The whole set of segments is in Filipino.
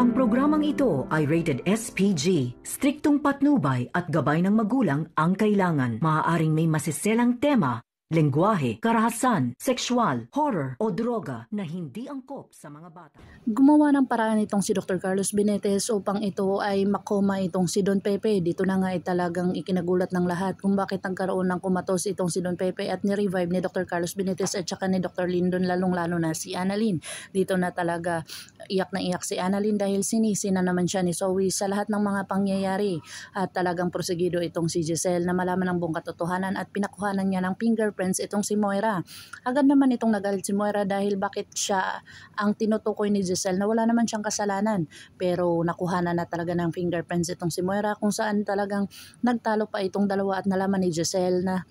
Ang programang ito ay rated SPG. Striktong patnubay at gabay ng magulang ang kailangan. Maaaring may masiselang tema, lengguwahe, karahasan, sexual, horror o droga na hindi angkop sa mga bata. Gumawa ng paraan itong si Dr. Carlos Benitez upang ito ay makoma itong si Don Pepe. Dito na nga ay talagang ikinagulat ng lahat kung bakit nagkaroon ng kumatos itong si Don Pepe at ni-revive ni Dr. Carlos Benitez at saka ni Dr. Lindon, lalong-lalo na si Annalyn. Dito na talaga iyak na iyak si Annalyn dahil sinisi na naman siya ni Zoe sa lahat ng mga pangyayari at talagang prosegido itong si Giselle na malaman ang buong katotohanan at pinakuhanan niya ng fingerprints itong si Moira. Agad naman itong nagalit si Moira dahil bakit siya ang tinutukoy ni Giselle na wala naman siyang kasalanan, pero nakuhanan na talaga ng fingerprints itong si Moira kung saan talagang nagtalo pa itong dalawa at nalaman ni Giselle na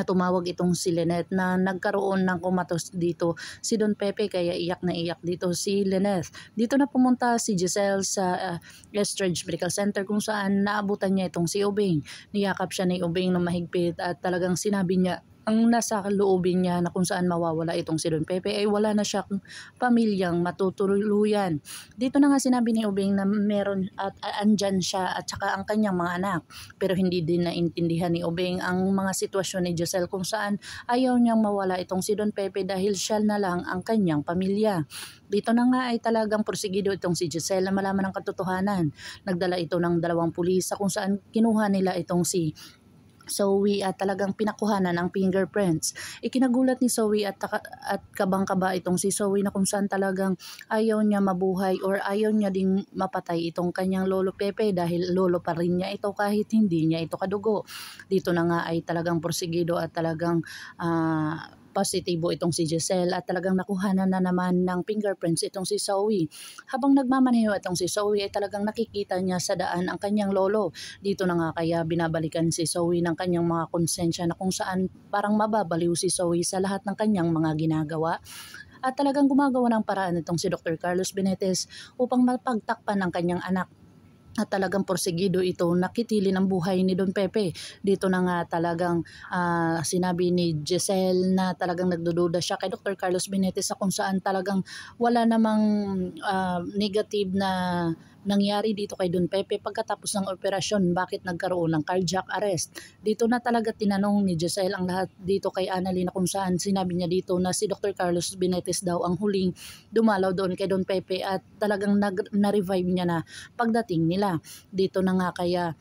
tumawag itong si Lynette na nagkaroon ng kumatos dito si Don Pepe, kaya iyak na iyak dito si Lynette. Dito na pumunta si Giselle sa Estridge Medical Center kung saan naabutan niya itong si Ubing. Niyakap siya ni Ubing na mahigpit at talagang sinabi niya ang nasa loobin niya na kung saan mawawala itong si Don Pepe ay wala na siyang pamilyang matutuluyan. Dito na nga sinabi ni Ubing na meron at andyan siya at saka ang kanyang mga anak. Pero hindi din naintindihan ni Ubing ang mga sitwasyon ni Giselle kung saan ayaw niyang mawala itong si Don Pepe dahil siya na lang ang kanyang pamilya. Dito na nga ay talagang porsigido itong si Giselle na malaman ang katotohanan. Nagdala ito ng 2 pulis kung saan kinuha nila itong si Zoe at talagang pinakuhanan ng fingerprints. Ikinagulat ni Zoe at kabang-kaba itong si Zoe na kung saan talagang ayaw niya mabuhay or ayaw niya ding mapatay itong kanyang lolo Pepe dahil lolo pa rin niya ito kahit hindi niya ito kadugo. Dito na nga ay talagang porsigido at talagang positibo itong si Giselle at talagang nakuhanan na naman ng fingerprints itong si Zoe. Habang nagmamaneho itong si Zoe ay talagang nakikita niya sa daan ang kanyang lolo. Dito na nga kaya binabalikan si Zoe ng kanyang mga konsensya na kung saan parang mababaliw si Zoe sa lahat ng kanyang mga ginagawa. At talagang gumagawa ng paraan itong si Dr. Carlos Benitez upang mapagtakpan ang kanyang anak. At talagang porsigido ito nakitilin ang buhay ni Don Pepe. Dito na nga talagang sinabi ni Giselle na talagang nagdududa siya kay Dr. Carlos Benitez sa kung saan talagang wala namang negative na nangyari dito kay Don Pepe pagkatapos ng operasyon, bakit nagkaroon ng cardiac arrest. Dito na talaga tinanong ni Giselle ang lahat dito kay Annalyn na kung saan sinabi niya dito na si Dr. Carlos Benitez daw ang huling dumalaw doon kay Don Pepe at talagang na-revive niya na pagdating nila. Dito na nga kaya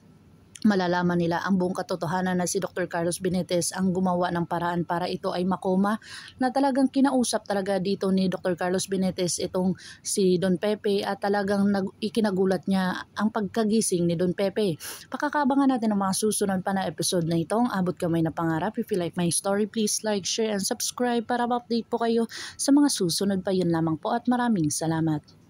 malalaman nila ang buong katotohanan na si Dr. Carlos Benitez ang gumawa ng paraan para ito ay makoma, na talagang kinausap talaga dito ni Dr. Carlos Benitez itong si Don Pepe at talagang ikinagulat niya ang pagkagising ni Don Pepe. Pakakabangan natin ang mga susunod pa na episode na ito. Ang abot kamay na pangarap. If you like my story, please like, share, and subscribe para ma-update po kayo sa mga susunod pa. Yun lamang po at maraming salamat.